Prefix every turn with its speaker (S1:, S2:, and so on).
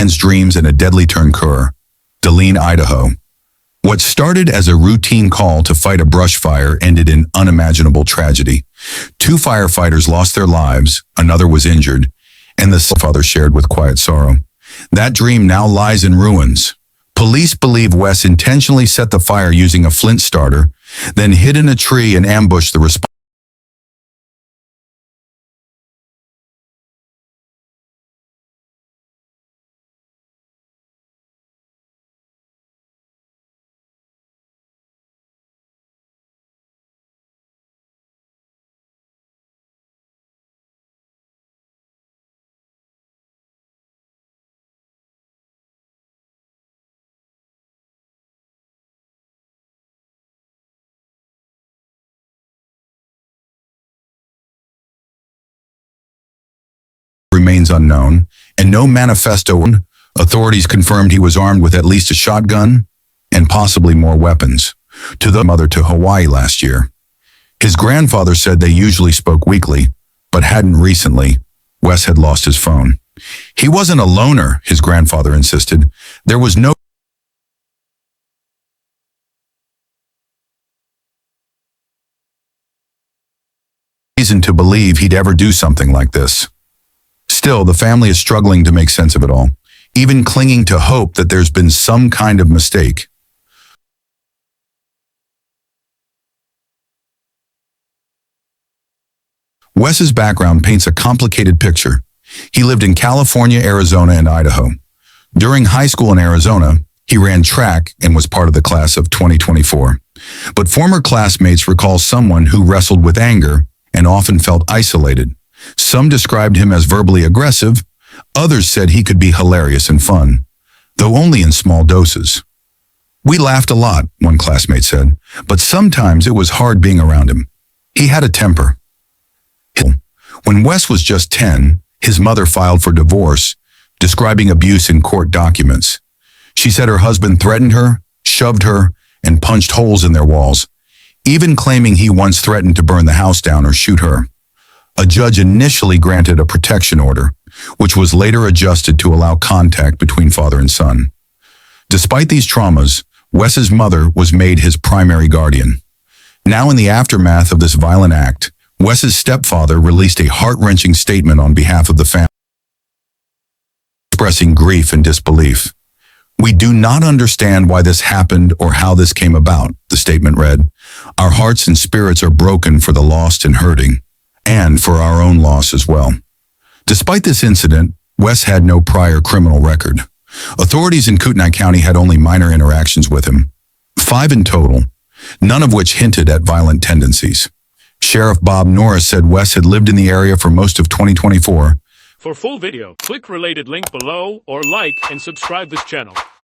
S1: man's dreams and a deadly turn. Coeur, Idaho. What started as a routine call to fight a brush fire ended in unimaginable tragedy. 2 firefighters lost their lives, another was injured, and the father shared with quiet sorrow. That dream now lies in ruins. Police believe Wess intentionally set the fire using a flint starter, then hid in a tree and ambushed the responders. Remains unknown, and no manifesto. Authorities confirmed he was armed with at least a shotgun and possibly more weapons. To the mother to Hawaii last year. His grandfather said they usually spoke weekly, but hadn't recently. Wess had lost his phone. He wasn't a loner, his grandfather insisted. There was no reason to believe he'd ever do something like this. Still, the family is struggling to make sense of it all, even clinging to hope that there's been some kind of mistake. Wess's background paints a complicated picture. He lived in California, Arizona, and Idaho. During high school in Arizona, he ran track and was part of the class of 2024. But former classmates recall someone who wrestled with anger and often felt isolated. Some described him as verbally aggressive, others said he could be hilarious and fun, though only in small doses. "We laughed a lot," one classmate said, "but sometimes it was hard being around him. He had a temper." When Wess was just 10, his mother filed for divorce, describing abuse in court documents. She said her husband threatened her, shoved her, and punched holes in their walls, even claiming he once threatened to burn the house down or shoot her. A judge initially granted a protection order, which was later adjusted to allow contact between father and son. Despite these traumas, Wess's mother was made his primary guardian. Now, in the aftermath of this violent act, Wess's stepfather released a heart-wrenching statement on behalf of the family, expressing grief and disbelief. "We do not understand why this happened or how this came about," the statement read. "Our hearts and spirits are broken for the lost and hurting, and for our own loss as well." Despite this incident, Wess had no prior criminal record. Authorities in Kootenai County had only minor interactions with him, 5 in total, none of which hinted at violent tendencies. Sheriff Bob Norris said Wess had lived in the area for most of 2024.
S2: For full video, click related link below or like and subscribe this channel.